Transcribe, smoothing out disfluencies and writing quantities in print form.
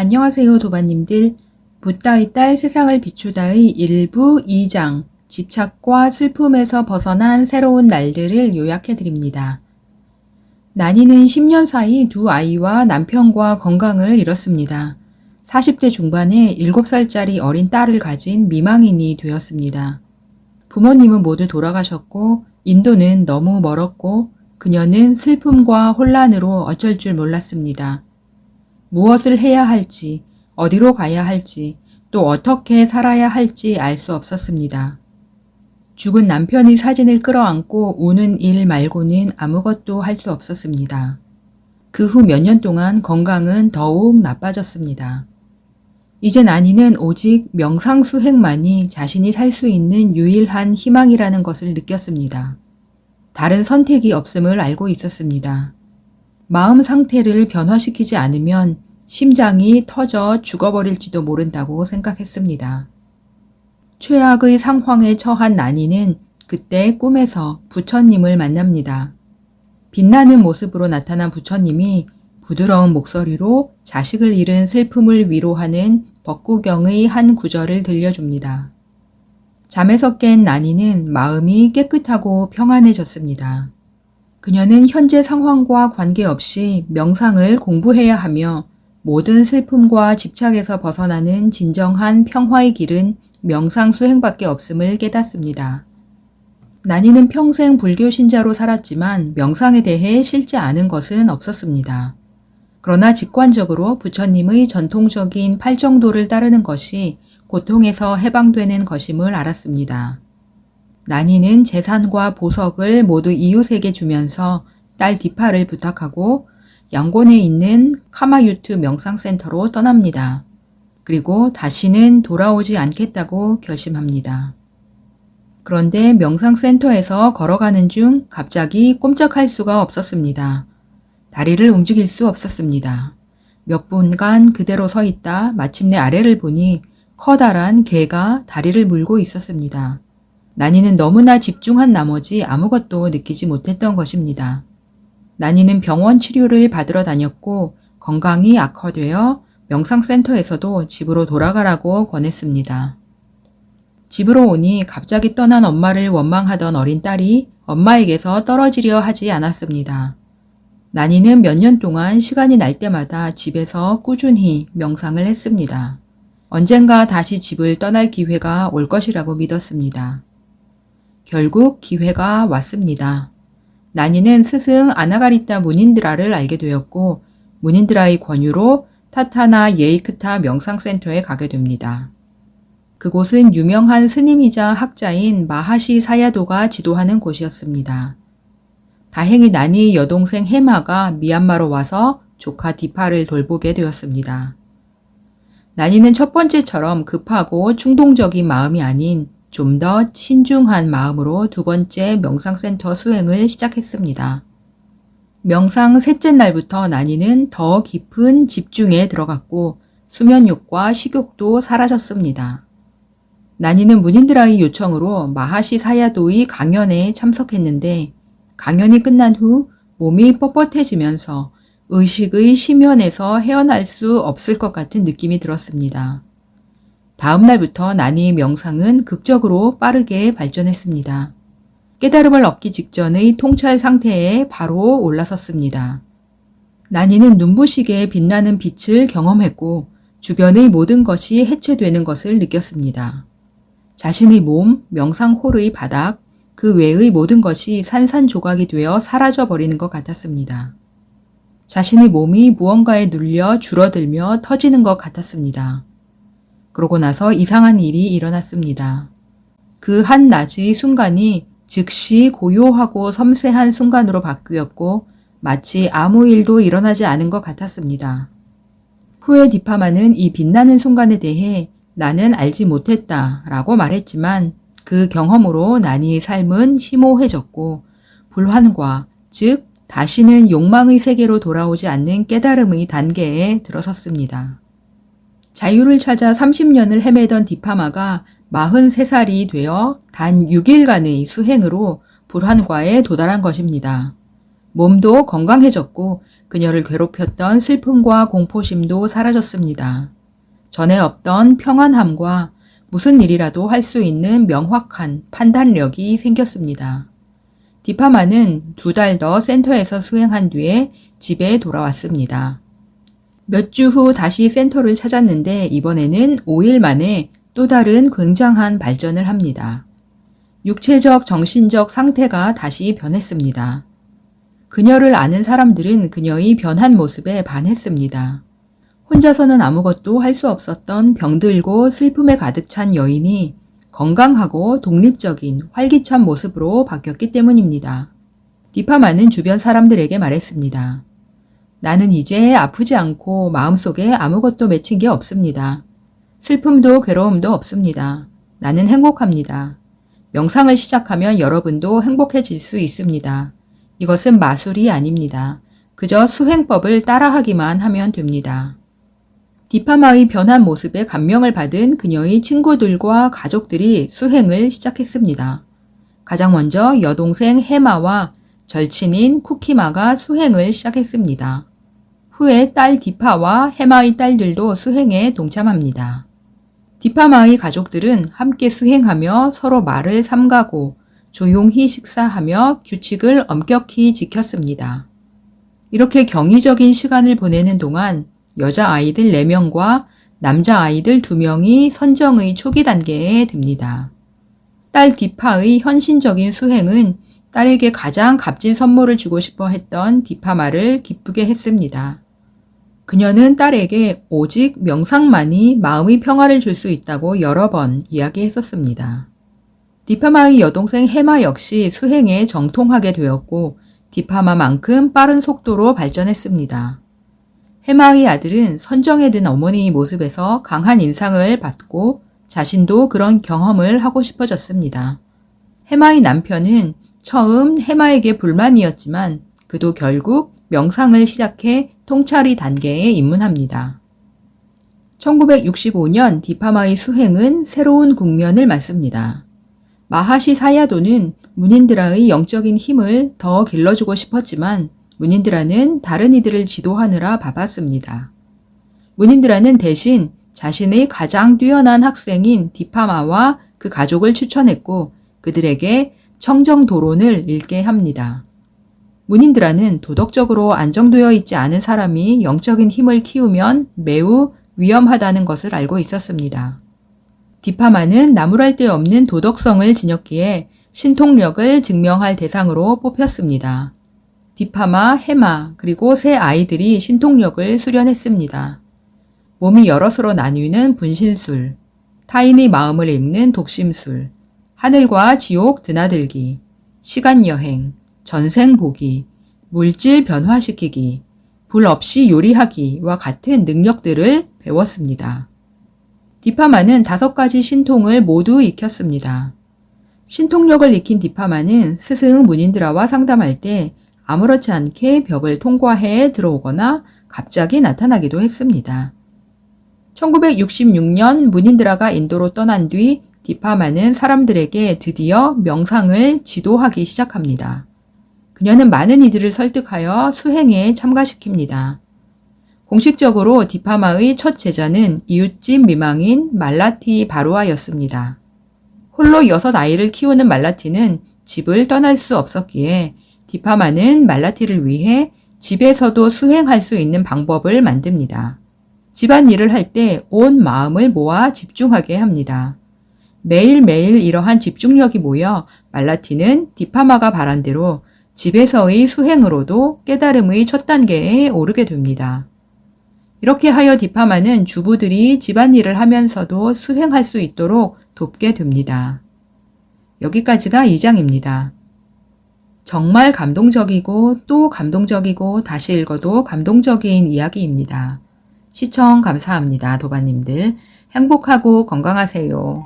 안녕하세요, 도반님들. 붓다의 딸 세상을 비추다의 1부 2장 집착과 슬픔에서 벗어난 새로운 날들을 요약해드립니다. 난이는 10년 사이 두 아이와 남편과 건강을 잃었습니다. 40대 중반에 7살짜리 어린 딸을 가진 미망인이 되었습니다. 부모님은 모두 돌아가셨고 인도는 너무 멀었고 그녀는 슬픔과 혼란으로 어쩔 줄 몰랐습니다. 무엇을 해야 할지, 어디로 가야 할지, 또 어떻게 살아야 할지 알 수 없었습니다. 죽은 남편의 사진을 끌어안고 우는 일 말고는 아무것도 할 수 없었습니다. 그 후 몇 년 동안 건강은 더욱 나빠졌습니다. 이제 난이는 오직 명상수행만이 자신이 살 수 있는 유일한 희망이라는 것을 느꼈습니다. 다른 선택이 없음을 알고 있었습니다. 마음 상태를 변화시키지 않으면 심장이 터져 죽어버릴지도 모른다고 생각했습니다. 최악의 상황에 처한 난이는 그때 꿈에서 부처님을 만납니다. 빛나는 모습으로 나타난 부처님이 부드러운 목소리로 자식을 잃은 슬픔을 위로하는 법구경의 한 구절을 들려줍니다. 잠에서 깬 난이는 마음이 깨끗하고 평안해졌습니다. 그녀는 현재 상황과 관계없이 명상을 공부해야 하며 모든 슬픔과 집착에서 벗어나는 진정한 평화의 길은 명상 수행밖에 없음을 깨닫습니다. 난이는 평생 불교 신자로 살았지만 명상에 대해 실제 아는 것은 없었습니다. 그러나 직관적으로 부처님의 전통적인 팔정도를 따르는 것이 고통에서 해방되는 것임을 알았습니다. 난이는 재산과 보석을 모두 이웃에게 주면서 딸 디파를 부탁하고 양곤에 있는 카마유트 명상센터로 떠납니다. 그리고 다시는 돌아오지 않겠다고 결심합니다. 그런데 명상센터에서 걸어가는 중 갑자기 꼼짝할 수가 없었습니다. 다리를 움직일 수 없었습니다. 몇 분간 그대로 서 있다 마침내 아래를 보니 커다란 개가 다리를 물고 있었습니다. 난이는 너무나 집중한 나머지 아무것도 느끼지 못했던 것입니다. 난이는 병원 치료를 받으러 다녔고 건강이 악화되어 명상센터에서도 집으로 돌아가라고 권했습니다. 집으로 오니 갑자기 떠난 엄마를 원망하던 어린 딸이 엄마에게서 떨어지려 하지 않았습니다. 난이는 몇 년 동안 시간이 날 때마다 집에서 꾸준히 명상을 했습니다. 언젠가 다시 집을 떠날 기회가 올 것이라고 믿었습니다. 결국 기회가 왔습니다. 난이는 스승 아나가리타 무닌드라를 알게 되었고 무닌드라의 권유로 타타나 예이크타 명상센터에 가게 됩니다. 그곳은 유명한 스님이자 학자인 마하시 사야도가 지도하는 곳이었습니다. 다행히 난이의 여동생 해마가 미얀마로 와서 조카 디파를 돌보게 되었습니다. 난이는 첫 번째처럼 급하고 충동적인 마음이 아닌 좀 더 신중한 마음으로 두 번째 명상센터 수행을 시작했습니다. 명상 셋째 날부터 난이는 더 깊은 집중에 들어갔고 수면욕과 식욕도 사라졌습니다. 난이는 무닌드라의 요청으로 마하시 사야도의 강연에 참석했는데 강연이 끝난 후 몸이 뻣뻣해지면서 의식의 심연에서 헤어날 수 없을 것 같은 느낌이 들었습니다. 다음 날부터 난이의 명상은 극적으로 빠르게 발전했습니다. 깨달음을 얻기 직전의 통찰 상태에 바로 올라섰습니다. 난이는 눈부시게 빛나는 빛을 경험했고 주변의 모든 것이 해체되는 것을 느꼈습니다. 자신의 몸, 명상홀의 바닥, 그 외의 모든 것이 산산조각이 되어 사라져버리는 것 같았습니다. 자신의 몸이 무언가에 눌려 줄어들며 터지는 것 같았습니다. 그러고 나서 이상한 일이 일어났습니다. 그 한낮의 순간이 즉시 고요하고 섬세한 순간으로 바뀌었고 마치 아무 일도 일어나지 않은 것 같았습니다. 후에 디파마는 이 빛나는 순간에 대해 나는 알지 못했다 라고 말했지만 그 경험으로 난이의 삶은 심오해졌고 불환과 즉 다시는 욕망의 세계로 돌아오지 않는 깨달음의 단계에 들어섰습니다. 자유를 찾아 30년을 헤매던 디파마가 43살이 되어 단 6일간의 수행으로 불환과에 도달한 것입니다. 몸도 건강해졌고 그녀를 괴롭혔던 슬픔과 공포심도 사라졌습니다. 전에 없던 평안함과 무슨 일이라도 할 수 있는 명확한 판단력이 생겼습니다. 디파마는 2달 더 센터에서 수행한 뒤에 집에 돌아왔습니다. 몇 주 후 다시 센터를 찾았는데 이번에는 5일 만에 또 다른 굉장한 발전을 합니다. 육체적, 정신적 상태가 다시 변했습니다. 그녀를 아는 사람들은 그녀의 변한 모습에 반했습니다. 혼자서는 아무것도 할 수 없었던 병들고 슬픔에 가득 찬 여인이 건강하고 독립적인 활기찬 모습으로 바뀌었기 때문입니다. 디파마는 주변 사람들에게 말했습니다. 나는 이제 아프지 않고 마음속에 아무것도 맺힌 게 없습니다. 슬픔도 괴로움도 없습니다. 나는 행복합니다. 명상을 시작하면 여러분도 행복해질 수 있습니다. 이것은 마술이 아닙니다. 그저 수행법을 따라하기만 하면 됩니다. 디파마의 변한 모습에 감명을 받은 그녀의 친구들과 가족들이 수행을 시작했습니다. 가장 먼저 여동생 해마와 절친인 쿠키마가 수행을 시작했습니다. 후에 딸 디파와 해마의 딸들도 수행에 동참합니다. 디파마의 가족들은 함께 수행하며 서로 말을 삼가고 조용히 식사하며 규칙을 엄격히 지켰습니다. 이렇게 경이적인 시간을 보내는 동안 여자아이들 4명과 남자아이들 2명이 선정의 초기 단계에 듭니다. 딸 디파의 현신적인 수행은 딸에게 가장 값진 선물을 주고 싶어 했던 디파마를 기쁘게 했습니다. 그녀는 딸에게 오직 명상만이 마음의 평화를 줄 수 있다고 여러 번 이야기했었습니다. 디파마의 여동생 해마 역시 수행에 정통하게 되었고 디파마만큼 빠른 속도로 발전했습니다. 해마의 아들은 선정에 든 어머니의 모습에서 강한 인상을 받고 자신도 그런 경험을 하고 싶어졌습니다. 해마의 남편은 처음 해마에게 불만이었지만 그도 결국 명상을 시작해 통찰의 단계에 입문합니다. 1965년 디파마의 수행은 새로운 국면을 맞습니다. 마하시 사야도는 무닌드라의 영적인 힘을 더 길러주고 싶었지만 무닌드라는 다른 이들을 지도하느라 바빴습니다. 무닌드라는 대신 자신의 가장 뛰어난 학생인 디파마와 그 가족을 추천했고 그들에게 청정도론을 읽게 합니다. 무닌드라는 도덕적으로 안정되어 있지 않은 사람이 영적인 힘을 키우면 매우 위험하다는 것을 알고 있었습니다. 디파마는 나무랄 데 없는 도덕성을 지녔기에 신통력을 증명할 대상으로 뽑혔습니다. 디파마, 해마, 그리고 세 아이들이 신통력을 수련했습니다. 몸이 여럿으로 나뉘는 분신술, 타인의 마음을 읽는 독심술, 하늘과 지옥 드나들기, 시간여행, 전생보기, 물질 변화시키기, 불 없이 요리하기와 같은 능력들을 배웠습니다. 디파마는 5가지 신통을 모두 익혔습니다. 신통력을 익힌 디파마는 스승 무닌드라와 상담할 때 아무렇지 않게 벽을 통과해 들어오거나 갑자기 나타나기도 했습니다. 1966년 무닌드라가 인도로 떠난 뒤 디파마는 사람들에게 드디어 명상을 지도하기 시작합니다. 그녀는 많은 이들을 설득하여 수행에 참가시킵니다. 공식적으로 디파마의 첫 제자는 이웃집 미망인 말라티 바루아였습니다. 홀로 6아이를 키우는 말라티는 집을 떠날 수 없었기에 디파마는 말라티를 위해 집에서도 수행할 수 있는 방법을 만듭니다. 집안일을 할 때 온 마음을 모아 집중하게 합니다. 매일매일 이러한 집중력이 모여 말라티는 디파마가 바란 대로 집에서의 수행으로도 깨달음의 첫 단계에 오르게 됩니다. 이렇게 하여 디파마는 주부들이 집안일을 하면서도 수행할 수 있도록 돕게 됩니다. 여기까지가 2장입니다. 정말 감동적이고 또 감동적이고 다시 읽어도 감동적인 이야기입니다. 시청 감사합니다. 도반님들 행복하고 건강하세요.